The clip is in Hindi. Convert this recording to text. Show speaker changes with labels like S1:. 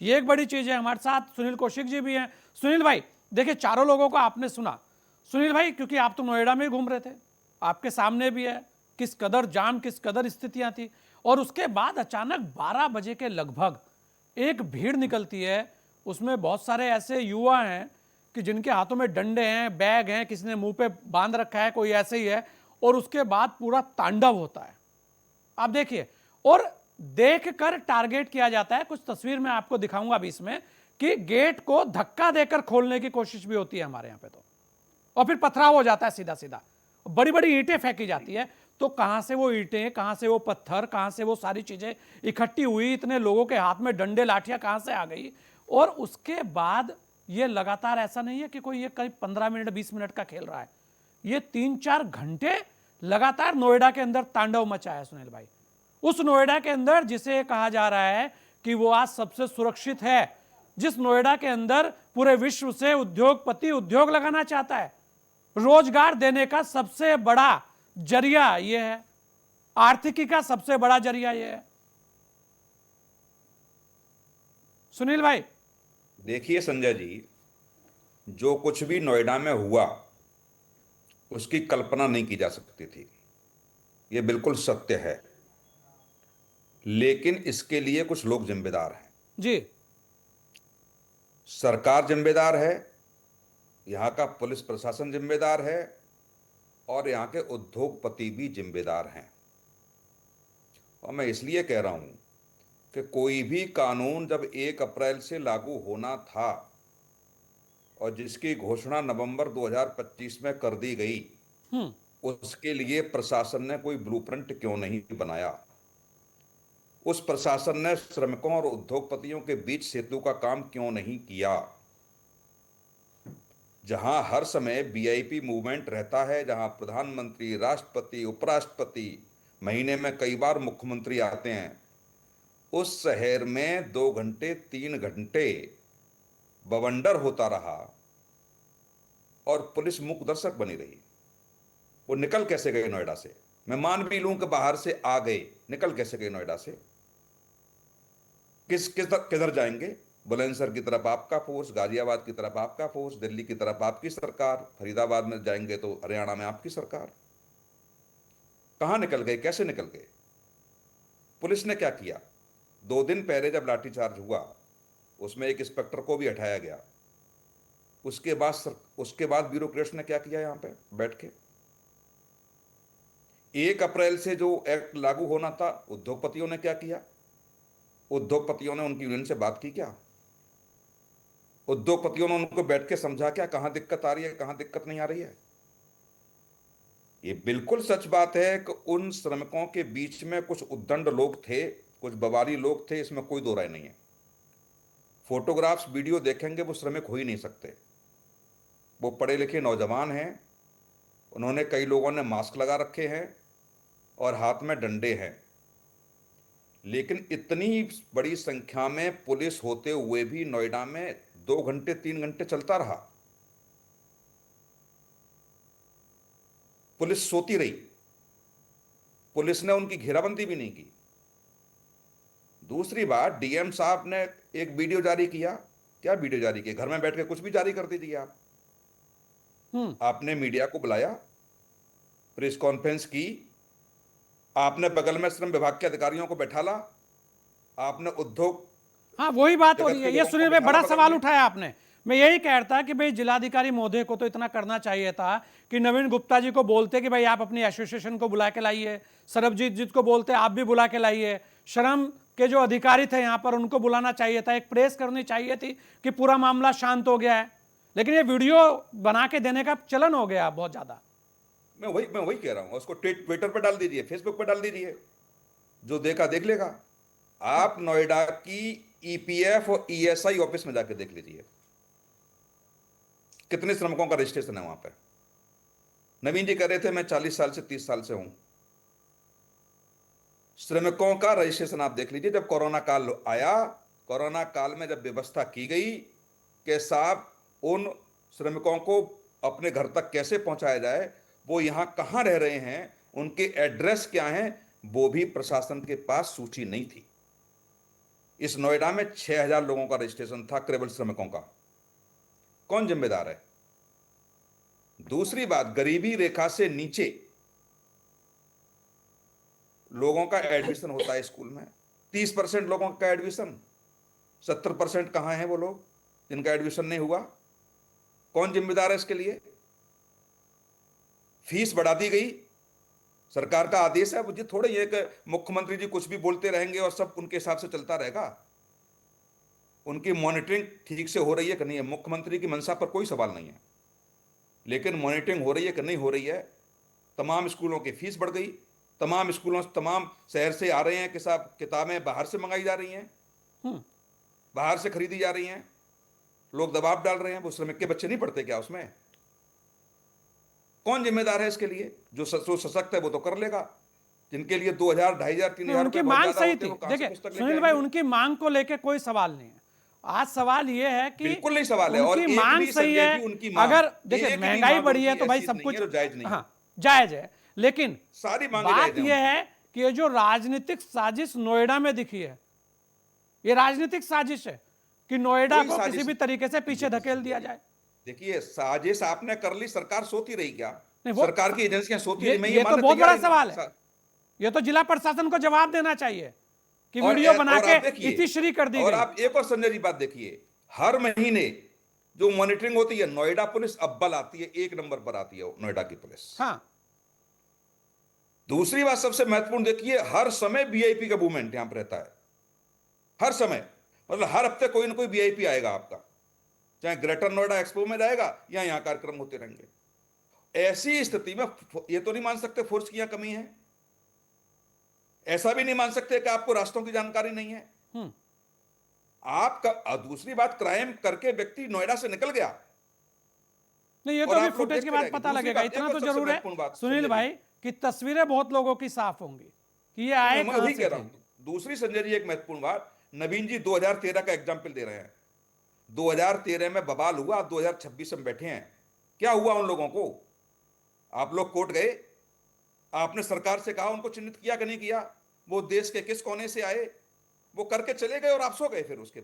S1: ये एक बड़ी चीज है। हमारे साथ सुनील कौशिक जी भी हैं। सुनील भाई, देखिए चारों लोगों को आपने सुना। सुनील भाई, क्योंकि आप तो नोएडा में घूम रहे थे, आपके सामने भी है किस कदर जाम, किस कदर स्थितियां थी। और उसके बाद अचानक 12 बजे के लगभग एक भीड़ निकलती है। उसमें बहुत सारे ऐसे युवा हैं कि जिनके हाथों में डंडे हैं, बैग हैं, किसी ने मुंह पे बांध रखा है, कोई ऐसे ही है। और उसके बाद पूरा तांडव होता है, आप देखिए। और देखकर टारगेट किया जाता है। कुछ तस्वीर मैं आपको दिखाऊंगा अभी इसमें, कि गेट को धक्का देकर खोलने की कोशिश भी होती है हमारे यहां पे तो, और फिर पथराव हो जाता है सीधा सीधा। बड़ी बड़ी ईंटें फेंकी जाती है। तो कहां से वो ईंटें, कहां से वो पत्थर, कहां से वो सारी चीजें इकट्ठी हुई, इतने लोगों के हाथ में डंडे लाठियां कहां से आ गई। और उसके बाद ये लगातार, ऐसा नहीं है कि कोई ये करीब 15 मिनट 20 मिनट का खेल रहा है, ये 3-4 घंटे लगातार नोएडा के अंदर तांडव मचा है सुनील भाई। उस नोएडा के अंदर जिसे कहा जा रहा है कि वो आज सबसे सुरक्षित है, जिस नोएडा के अंदर पूरे विश्व से उद्योगपति उद्योग लगाना चाहता है, रोजगार देने का सबसे बड़ा जरिया यह है, आर्थिकी का सबसे बड़ा जरिया यह है। सुनील भाई,
S2: देखिए संजय जी, जो कुछ भी नोएडा में हुआ उसकी कल्पना नहीं की जा सकती थी। ये बिल्कुल सत्य है। लेकिन इसके लिए कुछ लोग जिम्मेदार हैं।
S1: जी।
S2: सरकार जिम्मेदार है, यहाँ का पुलिस प्रशासन जिम्मेदार है, और यहाँ के उद्योगपति भी जिम्मेदार हैं। और मैं इसलिए कह रहा हूं कि कोई भी कानून जब 1 अप्रैल से लागू होना था और जिसकी घोषणा नवंबर 2025 में कर दी गई, उसके लिए प्रशासन ने कोई ब्लूप्रिंट क्यों नहीं बनाया? उस प्रशासन ने श्रमिकों और उद्योगपतियों के बीच सेतु का काम क्यों नहीं किया? जहां हर समय वीआईपी मूवमेंट रहता है, जहां प्रधानमंत्री, राष्ट्रपति, उपराष्ट्रपति, महीने में कई बार मुख्यमंत्री आते हैं, उस शहर में 2 घंटे 3 घंटे बवंडर होता रहा और पुलिस मूक दर्शक बनी रही। वो निकल कैसे गए नोएडा से? मैं मान भी लूं कि बाहर से आ गए, निकल कैसे गए नोएडा से? किधर जाएंगे? बुलंदशहर की तरफ आपका फोर्स, गाजियाबाद की तरफ आपका फोर्स, दिल्ली की तरफ आपकी सरकार, फरीदाबाद में जाएंगे तो हरियाणा में आपकी सरकार। कहां निकल गए, कैसे निकल गए? पुलिस ने क्या किया? 2 दिन पहले जब लाठीचार्ज हुआ, उसमें एक इंस्पेक्टर को भी हटाया गया। उसके बाद ब्यूरोक्रेट्स ने क्या किया? यहां पे बैठ के 1 अप्रैल से जो एक्ट लागू होना था, उद्योगपतियों ने क्या किया? उद्योगपतियों ने उनकी यूनियन से बात की क्या? उद्योगपतियों ने उनको बैठ के समझा क्या, कहां दिक्कत आ रही है, कहां दिक्कत नहीं आ रही है? ये बिल्कुल सच बात है कि उन श्रमिकों के बीच में कुछ उद्दंड लोग थे, कुछ बवाली लोग थे, इसमें कोई दो राय नहीं है। फोटोग्राफ्स, वीडियो देखेंगे, वो श्रमिक हो ही नहीं सकते। वो पढ़े लिखे नौजवान हैं, उन्होंने, कई लोगों ने मास्क लगा रखे हैं और हाथ में डंडे हैं। लेकिन इतनी बड़ी संख्या में पुलिस होते हुए भी नोएडा में 2 घंटे 3 घंटे चलता रहा। पुलिस सोती रही, पुलिस ने उनकी घेराबंदी भी नहीं की। दूसरी बात, डीएम साहब ने एक वीडियो जारी किया। क्या वीडियो जारी किया? घर में बैठ के कुछ भी जारी कर दीजिए आप। आपने मीडिया को बुलाया, प्रेस कॉन्फ्रेंस की, आपने बगल में श्रम विभाग के अधिकारियों को बैठा ला, आपने उद्योग
S1: हाँ, वही बात हो
S2: जगत
S1: रही
S2: के
S1: है। ये
S2: लोगों को
S1: सुनील भाई,
S2: बैठा ला
S1: बड़ा
S2: बगल
S1: सवाल
S2: में।
S1: उठाया आपने। मैं यही कहता कि भाई जिलाधिकारी महोदय को तो इतना करना चाहिए था कि नवीन गुप्ता जी को बोलते कि भाई आप अपनी एसोसिएशन को बुला के लाइए, सरबजीत जी को बोलते आप भी बुला के लाइए, श्रम के जो अधिकारी थे यहां पर उनको बुलाना चाहिए था, एक प्रेस करनी चाहिए थी कि पूरा मामला शांत हो गया है। लेकिन ये वीडियो बना के देने का चलन हो गया बहुत ज्यादा।
S2: मैं वही कह रहा हूं, उसको ट्विटर पर डाल दीजिए, फेसबुक पर डाल दीजिए, जो देखा देख लेगा। आप नोएडा की ईपीएफ और ईएसआई ऑफिस में जाके देख लीजिए, कितने श्रमिकों का रजिस्ट्रेशन है वहां पे। नवीन जी कह रहे थे मैं 40 साल से 30 साल से हूं। श्रमिकों का रजिस्ट्रेशन आप देख लीजिए। जब कोरोना काल आया, कोरोना काल में जब व्यवस्था की गई कि साहब उन श्रमिकों को अपने घर तक कैसे पहुंचाया जाए, वो यहां कहां रह रहे हैं, उनके एड्रेस क्या हैं, वो भी प्रशासन के पास सूची नहीं थी। इस नोएडा में 6,000 लोगों का रजिस्ट्रेशन था केवल श्रमिकों का। कौन जिम्मेदार है? दूसरी बात, गरीबी रेखा से नीचे लोगों का एडमिशन होता है स्कूल में, 30% लोगों का एडमिशन, 70% कहां हैं वो लोग जिनका एडमिशन नहीं हुआ? कौन जिम्मेदार है इसके लिए? फीस बढ़ा दी गई, सरकार का आदेश है, मुझे थोड़े ये कि मुख्यमंत्री जी कुछ भी बोलते रहेंगे और सब उनके हिसाब से चलता रहेगा। उनकी मॉनिटरिंग ठीक से हो रही है कि नहीं है? मुख्यमंत्री की मंशा पर कोई सवाल नहीं है, लेकिन मॉनिटरिंग हो रही है कि नहीं हो रही है? तमाम स्कूलों की फीस बढ़ गई, तमाम स्कूलों तमाम शहर से आ रहे हैं कि साहब किताबें बाहर से मंगाई जा रही हैं, बाहर से खरीदी जा रही हैं, लोग दबाव डाल रहे हैं। वो श्रमिक के बच्चे नहीं पढ़ते क्या उसमें? कौन जिम्मेदार है इसके लिए? जो सशक्त है वो तो कर लेगा, जिनके लिए 2,000, 2,500, 3,000
S1: उनकी
S2: रुपए बहुत
S1: मांग
S2: ज्यादा
S1: सही
S2: होते
S1: थी।
S2: हैं, वो कहां से
S1: देखिए
S2: पुस्तक लेके
S1: सुनील भाई,
S2: आएंगे?
S1: उनकी मांग को लेके कोई सवाल नहीं है। आज सवाल ये है कि
S2: बिल्कुल नहीं सवाल है। और
S1: उनकी
S2: एक
S1: मांग
S2: भी
S1: सही
S2: संजय
S1: है।
S2: जी, उनकी मांग,
S1: अगर देखिए
S2: एक भी
S1: महंगाई
S2: मांग
S1: बढ़ी है
S2: उनकी
S1: तो भाई
S2: ऐसी
S1: सब
S2: नहीं
S1: कुछ
S2: है जो जायज नहीं है।
S1: हाँ जायज है, लेकिन
S2: सारी मांगे
S1: बात
S2: जायज हैं
S1: यह
S2: उनकी।
S1: है कि ये जो राजनीतिक साजिश नोएडा में दिखी है, ये राजनीतिक साजिश है कि नोएडा
S2: कोई
S1: को किसी
S2: साजिश
S1: भी तरीके से पीछे धकेल दिया जाए।
S2: देखिए, साजिश आपने कर ली, सरकार सोती रही क्या?
S1: नहीं, वो
S2: सरकार की एजेंसियां सोती रही, मैं ये
S1: ये तो
S2: मानने
S1: बहुत
S2: तैयार
S1: बड़ा
S2: ही
S1: सवाल है।
S2: नहीं।
S1: ये तो जिला प्रशासन को जवाब देना चाहिए कि
S2: और
S1: वीडियो बना
S2: और
S1: के
S2: आप देखिए,
S1: इतिश्री कर दी
S2: और
S1: गई।
S2: आप एक और संजय जी बात देखिए, हर महीने जो मॉनिटरिंग होती है, नोएडा पुलिस अव्वल आती है, 1 नंबर पर आती है नोएडा की पुलिस।
S1: हाँ,
S2: दूसरी बात सबसे महत्वपूर्ण देखिए, हर समय वीआईपी का मूवमेंट यहां पर रहता है, हर समय। मतलब हर हफ्ते कोई ना कोई वीआईपी आएगा आपका, चाहे ग्रेटर नोएडा एक्सपो में रहेगा या यहां कार्यक्रम होते रहेंगे। ऐसी स्थिति में ये तो नहीं मान सकते फोर्स की यहां कमी है, ऐसा भी नहीं मान सकते कि आपको रास्तों की जानकारी नहीं है। आपका दूसरी बात, क्राइम करके व्यक्ति नोएडा से निकल गया
S1: नहीं, ये तो
S2: और
S1: अभी
S2: आप लोग
S1: फुटेज के
S2: देखते
S1: बाद
S2: रहेंगे।
S1: पता
S2: दूसरी
S1: लगेगा।
S2: बात,
S1: इतना
S2: एक
S1: तो
S2: और सबसे
S1: जरूर है
S2: महत्वपूर्ण बात
S1: सुनील
S2: संजय
S1: भाई
S2: जी,
S1: कि तस्वीरें बहुत लोगों की साफ होंगी कि ये आए
S2: मैं
S1: कहां
S2: वही
S1: से
S2: कह रहा
S1: थे।
S2: हूं। दूसरी संजय जी एक महत्वपूर्ण बात, नवीन जी 2013 का एग्जाम्पल दे रहे हैं। 2013 में बवाल हुआ, 2026 में बैठे हैं, क्या हुआ उन लोगों को? आप लोग कोर्ट गए, आपने सरकार से कहा, उनको चिन्हित किया कि नहीं किया? वो देश के किस कोने से आए, वो करके चले गए और आप सो गए फिर उसके बाद।